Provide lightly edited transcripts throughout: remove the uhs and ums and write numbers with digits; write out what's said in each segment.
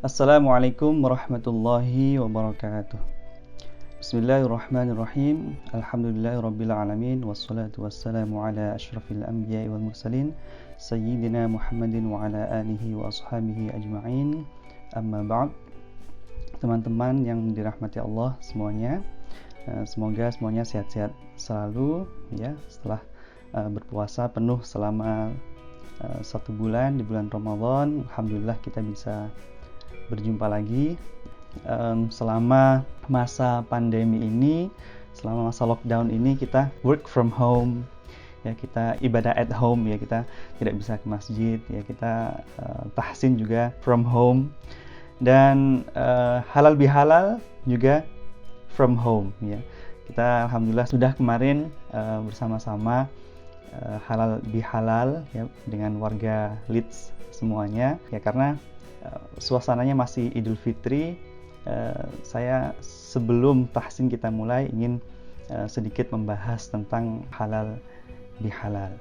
Assalamualaikum warahmatullahi wabarakatuh. Bismillahirrahmanirrahim. Alhamdulillahirabbil alamin wassalatu wassalamu ala asyrafil anbiya'i wal mursalin sayyidina Muhammadin wa ala alihi wa ashabihi ajma'in. Amma ba'd. Teman-teman yang dirahmati Allah semuanya, semoga semuanya sehat-sehat selalu ya setelah berpuasa penuh selama 1 bulan di bulan Ramadan. Alhamdulillah kita bisa berjumpa lagi. Selama masa pandemi ini, selama masa lockdown ini, kita work from home ya, kita ibadah at home ya, kita tidak bisa ke masjid ya, kita tahsin juga from home, dan halal bihalal juga from home ya. Kita alhamdulillah sudah kemarin bersama-sama halal bihalal ya dengan warga Leeds semuanya ya, karena suasananya masih Idul Fitri. Saya sebelum tahsin kita mulai ingin sedikit membahas tentang halal bihalal.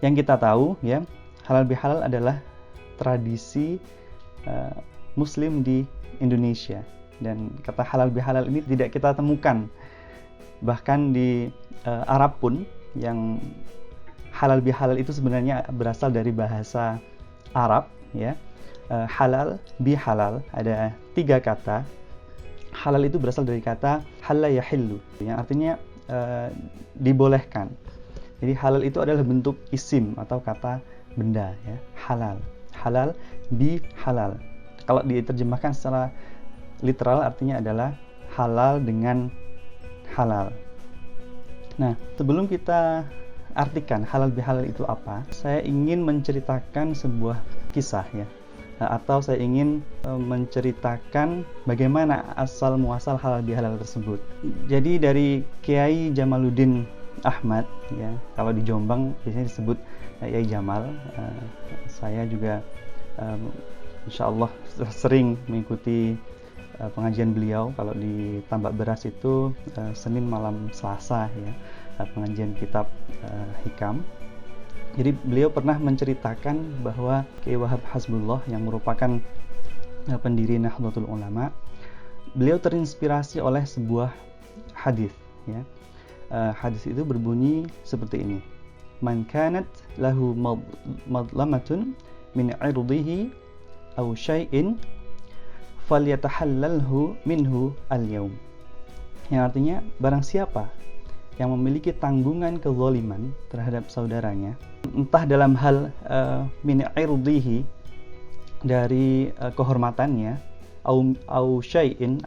Yang kita tahu ya, halal bihalal adalah tradisi Muslim di Indonesia, dan kata halal bihalal ini tidak kita temukan bahkan di Arab pun. Yang halal bihalal itu sebenarnya berasal dari bahasa Arab ya. Halal bihalal ada 3 kata. Halal itu berasal dari kata halla yahillu yang artinya dibolehkan. Jadi halal itu adalah bentuk isim atau kata benda ya, halal. Halal bihalal. Kalau diterjemahkan secara literal artinya adalah halal dengan halal. Nah, sebelum kita artikan halal bihalal itu apa, saya ingin menceritakan sebuah kisah ya, atau saya ingin menceritakan bagaimana asal muasal halal bihalal tersebut. Jadi dari Kiai Jamaluddin Ahmad ya, kalau di Jombang biasanya disebut Kiai Jamal. Saya juga insyaallah sering mengikuti pengajian beliau. Kalau di Tambak Beras itu Senin malam Selasa ya, pengajian kitab Hikam. Jadi beliau pernah menceritakan bahwa Kiai Wahab Hasbullah yang merupakan pendiri Nahdlatul Ulama, beliau terinspirasi oleh sebuah hadis ya. Hadis itu berbunyi seperti ini: man kanat lahu madlamatun min 'irdihi aw syai'in falyatahallalhu minhu al-yaum. Yang artinya, barang siapa yang memiliki tanggungan kezaliman terhadap saudaranya, entah dalam hal min irdihi, dari kehormatannya, au syai'in,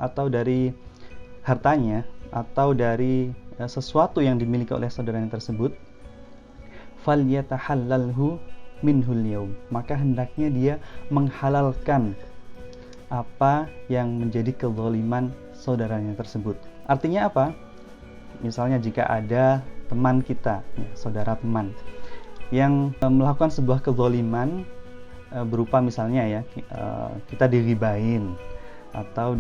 atau dari hartanya, atau dari sesuatu yang dimiliki oleh saudaranya tersebut, falyatahallalhu minhul yaum, maka hendaknya dia menghalalkan apa yang menjadi kezaliman saudaranya tersebut. Artinya apa? Misalnya jika ada teman kita, ya, saudara teman yang melakukan sebuah kezaliman berupa misalnya ya, kita diribain atau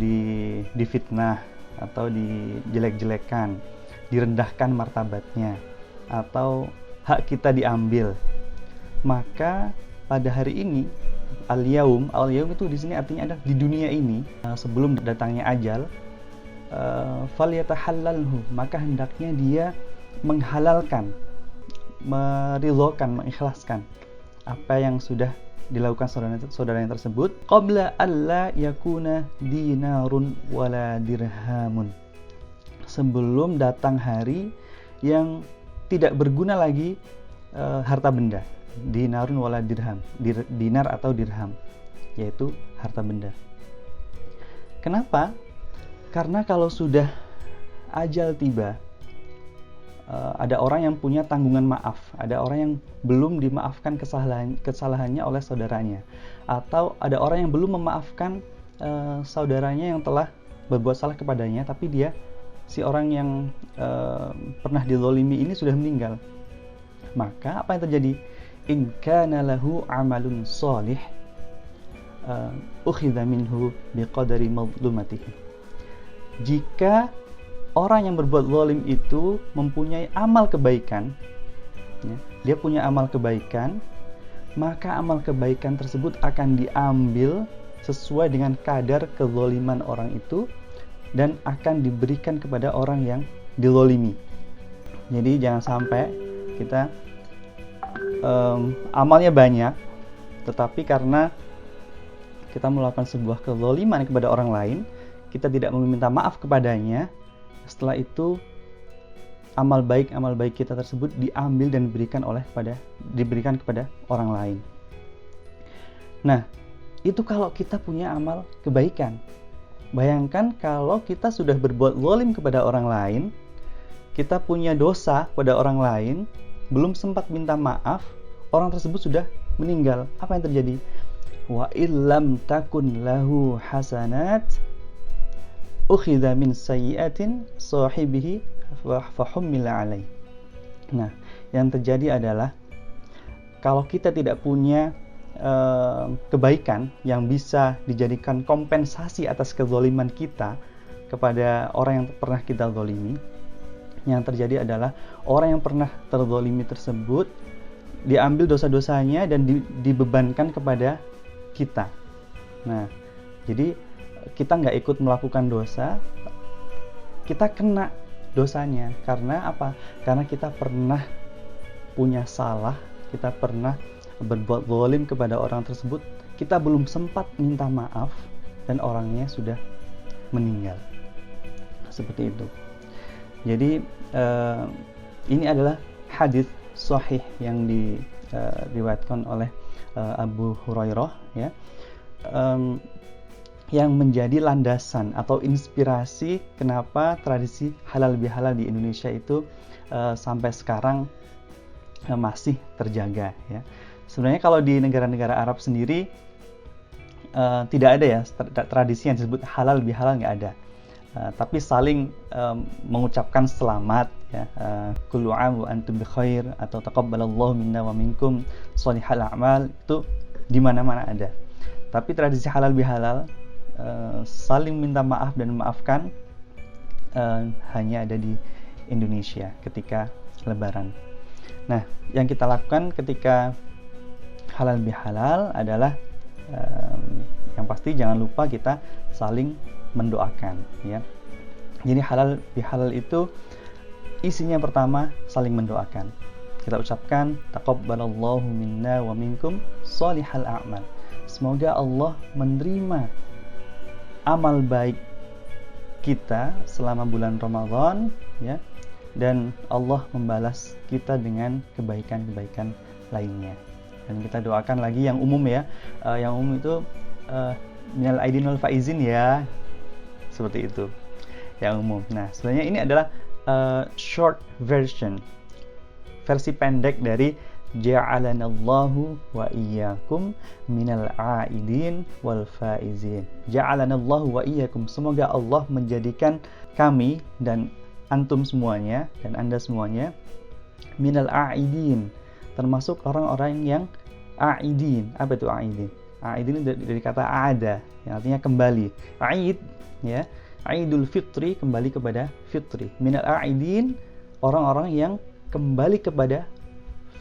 difitnah atau dijelek-jelekan, direndahkan martabatnya, atau hak kita diambil, maka pada hari ini al-yaum itu di sini artinya adalah di dunia ini, sebelum datangnya ajal, falyatahallalhu, maka hendaknya dia menghalalkan, meridhokan, mengikhlaskan apa yang sudah dilakukan saudaranya tersebut, qabla alla yakuna dinarun wala dirhamun, sebelum datang hari yang tidak berguna lagi harta benda. Dinarun wala dirham, dinar atau dirham, yaitu harta benda. Kenapa? Karena kalau sudah ajal tiba, ada orang yang punya tanggungan maaf, ada orang yang belum dimaafkan kesalahannya oleh saudaranya, atau ada orang yang belum memaafkan saudaranya yang telah berbuat salah kepadanya, tapi si orang yang pernah dizalimi ini sudah meninggal. Maka apa yang terjadi? In kana lahu amalun shalih ukhidha minhu biqadari madlumatihi. Jika orang yang berbuat zalim itu mempunyai amal kebaikan, ya, dia punya amal kebaikan, maka amal kebaikan tersebut akan diambil sesuai dengan kadar kezaliman orang itu dan akan diberikan kepada orang yang dizalimi. Jadi jangan sampai kita amalnya banyak, tetapi karena kita melakukan sebuah kezaliman kepada orang lain, kita tidak meminta maaf kepadanya, setelah itu amal baik kita tersebut diambil dan diberikan kepada orang lain. Nah, itu kalau kita punya amal kebaikan. Bayangkan kalau kita sudah berbuat zalim kepada orang lain, kita punya dosa pada orang lain, belum sempat minta maaf, orang tersebut sudah meninggal. Apa yang terjadi? Wa illam takun lahu hasanat ukhidha min sayyi'atin sahibihi fahummila alaih. Nah, yang terjadi adalah kalau kita tidak punya kebaikan yang bisa dijadikan kompensasi atas kezaliman kita kepada orang yang pernah kita zalimi, yang terjadi adalah orang yang pernah terzalimi tersebut diambil dosa-dosanya dan dibebankan kepada kita. Nah, jadi kita nggak ikut melakukan dosa, kita kena dosanya. Karena apa? Karena kita pernah punya salah, kita pernah berbuat zalim kepada orang tersebut, kita belum sempat minta maaf dan orangnya sudah meninggal. Seperti itu. Jadi ini adalah hadis sahih yang diriwayatkan oleh Abu Hurairah, ya, yang menjadi landasan atau inspirasi kenapa tradisi halal bihalal di Indonesia itu sampai sekarang masih terjaga, ya. Sebenarnya kalau di negara-negara Arab sendiri tidak ada ya tradisi yang disebut halal bihalal, nggak ada. Tapi saling mengucapkan selamat, ya, kullu 'am wa antum bi khair atau taqabbalallahu minna wa minkum shalihal a'mal, itu di mana-mana ada. Tapi tradisi halal bihalal saling minta maaf dan memaafkan hanya ada di Indonesia ketika Lebaran. Nah, yang kita lakukan ketika halal bihalal adalah yang pasti jangan lupa kita saling mendoakan, ya. Jadi halal bihalal itu isinya pertama saling mendoakan. Kita ucapkan taqabbalallahu minna wa minkum shalihal a'mal. Semoga Allah menerima amal baik kita selama bulan Ramadan, ya, dan Allah membalas kita dengan kebaikan-kebaikan lainnya. Dan kita doakan lagi yang umum, ya. Yang umum itu minal aidin wal faizin, ya. Seperti itu. Yang umum. Nah, sebenarnya ini adalah short version, versi pendek dari ja'alanallahu wa iyyakum minal aidin wal faizin. Ja'alanallahu wa iyyakum, semoga Allah menjadikan kami dan antum semuanya dan Anda semuanya minal aidin, termasuk orang-orang yang aidin. Apa itu aidin? Aidin dari kata ada, yang artinya kembali. Aid, ya, Aidul Fitri, kembali kepada fitri. Minal aidin, orang-orang yang kembali kepada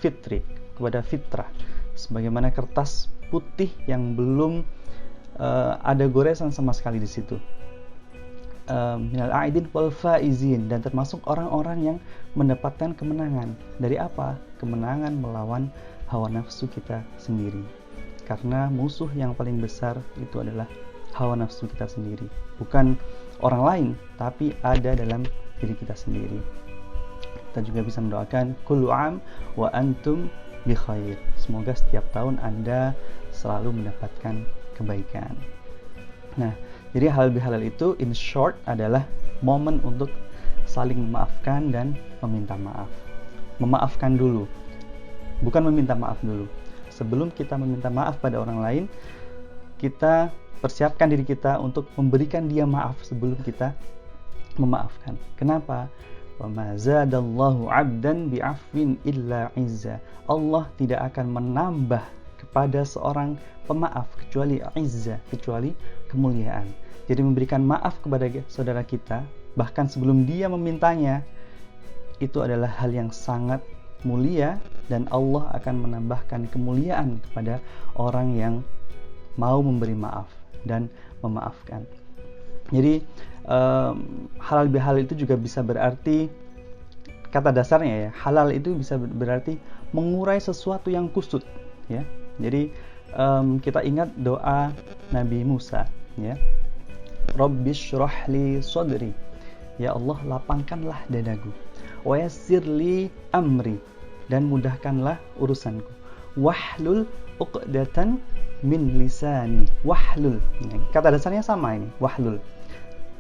fitri, kepada fitrah. Sebagaimana kertas putih yang belum ada goresan sama sekali di situ. Minal aidin wal faizin, dan termasuk orang-orang yang mendapatkan kemenangan. Dari apa? Kemenangan melawan hawa nafsu kita sendiri. Karena musuh yang paling besar itu adalah hawa nafsu kita sendiri, bukan orang lain, tapi ada dalam diri kita sendiri. Kita juga bisa mendoakan kullu 'am wa antum bi khair. Semoga setiap tahun Anda selalu mendapatkan kebaikan. Nah, jadi halal bihalal itu in short adalah momen untuk saling memaafkan dan meminta maaf. Memaafkan dulu, bukan meminta maaf dulu. Sebelum kita meminta maaf pada orang lain, kita persiapkan diri kita untuk memberikan dia maaf sebelum kita memaafkan. Kenapa? Wa ma zadallahu 'abdan bi'afwin illa 'izza. Allah tidak akan menambah kepada seorang pemaaf kecuali 'izza, kecuali kemuliaan. Jadi memberikan maaf kepada saudara kita bahkan sebelum dia memintanya, itu adalah hal yang sangat mulia, dan Allah akan menambahkan kemuliaan kepada orang yang mau memberi maaf dan memaafkan. Jadi halal bihalal itu juga bisa berarti, kata dasarnya ya, halal itu bisa berarti mengurai sesuatu yang kusut ya. Jadi kita ingat doa Nabi Musa ya, Rabbishrah li sadri, ya Allah lapangkanlah dadaku, wa yassirli amri, dan mudahkanlah urusanku, wahlul uqdatan min lisani. Wahlul, kata dasarnya sama ini, wahlul,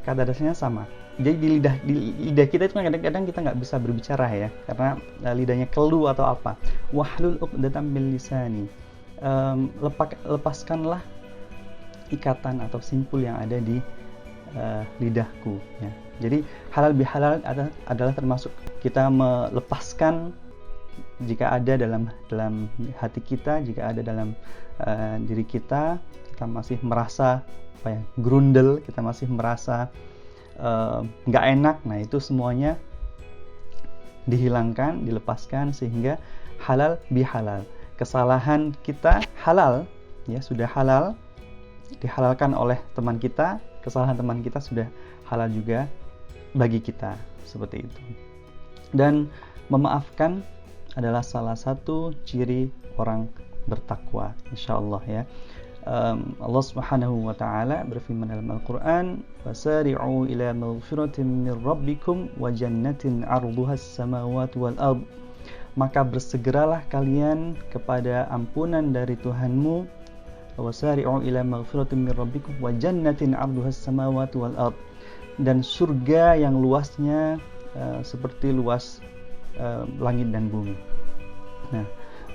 kata dasarnya sama. Jadi di lidah kita itu kadang-kadang kita nggak bisa berbicara ya, karena lidahnya kelu atau apa. Wahlul uqdatan min lisani, lepaskanlah ikatan atau simpul yang ada di lidahku ya. Jadi halal bihalal adalah termasuk kita melepaskan jika ada dalam hati kita, jika ada dalam diri kita masih merasa grundel, kita masih merasa nggak enak. Nah, itu semuanya dihilangkan, dilepaskan, sehingga halal bihalal. Kesalahan kita halal ya, sudah halal, dihalalkan oleh teman kita. Kesalahan teman kita sudah halal juga bagi kita, seperti itu. Dan memaafkan adalah salah satu ciri orang bertakwa, insyaallah ya. Allah Subhanahu wa taala berfirman dalam Al-Qur'an, "Wasari'u ila maghfiratin min rabbikum wa jannatin 'arduhas samawati wal ard." Maka bersegeralah kalian kepada ampunan dari Tuhanmu, wasari'u ila maghfiratin min rabbikum wa jannatin 'arduhas samawati wal ard, dan surga yang luasnya seperti luas langit dan bumi. Nah,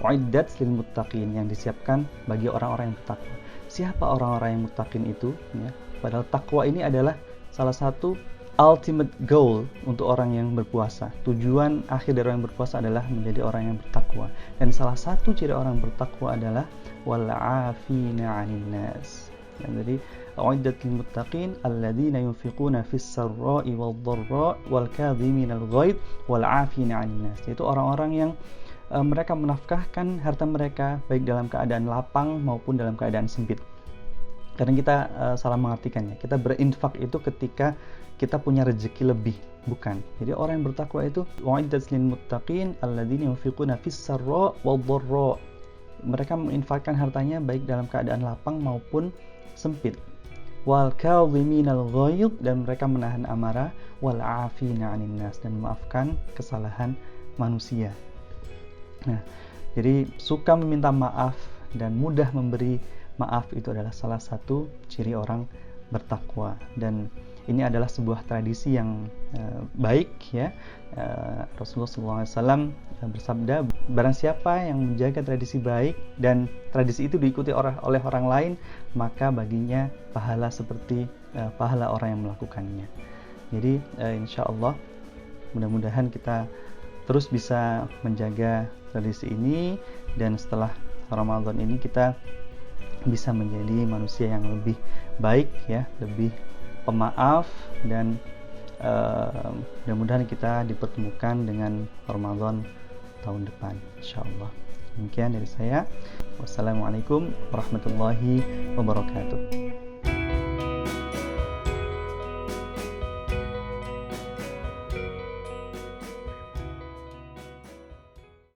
uiddat lil muttaqin, yang disiapkan bagi orang-orang yang bertakwa. Siapa orang-orang yang muttaqin itu ya? Padahal takwa ini adalah salah satu ultimate goal untuk orang yang berpuasa. Tujuan akhir dari orang yang berpuasa adalah menjadi orang yang bertakwa. Dan salah satu ciri orang bertakwa adalah wal'afina 'anil nas. Jadi uiddat lil muttaqin alladzina yunfiquna fis sarra'i wal dharra wal kadhiminal ghaidh wal 'afina 'anil nas. Itu orang-orang yang mereka menafkahkan harta mereka baik dalam keadaan lapang maupun dalam keadaan sempit. Kadang kita salah mengartikannya. Kita berinfak itu ketika kita punya rezeki lebih, bukan. Jadi orang yang bertakwa itu uiddat lil muttaqin alladzina yunfiquna fis sarra' wal dharra. Mereka menginfakkan hartanya baik dalam keadaan lapang maupun sempit. Wal kadhiminal ghaidh, dan mereka menahan amarah, wal 'afina 'anil nas, dan memaafkan kesalahan manusia. Nah, jadi suka meminta maaf dan mudah memberi maaf itu adalah salah satu ciri orang bertakwa, dan ini adalah sebuah tradisi yang baik ya. Rasulullah SAW bersabda, barang siapa yang menjaga tradisi baik dan tradisi itu diikuti oleh orang lain, maka baginya pahala seperti pahala orang yang melakukannya. Jadi insya Allah mudah-mudahan kita terus bisa menjaga tradisi ini, dan setelah Ramadan ini kita bisa menjadi manusia yang lebih baik ya, lebih pemaaf, dan mudah-mudahan kita dipertemukan dengan Ramadan tahun depan insyaallah. Demikian dari saya. Wassalamualaikum warahmatullahi wabarakatuh.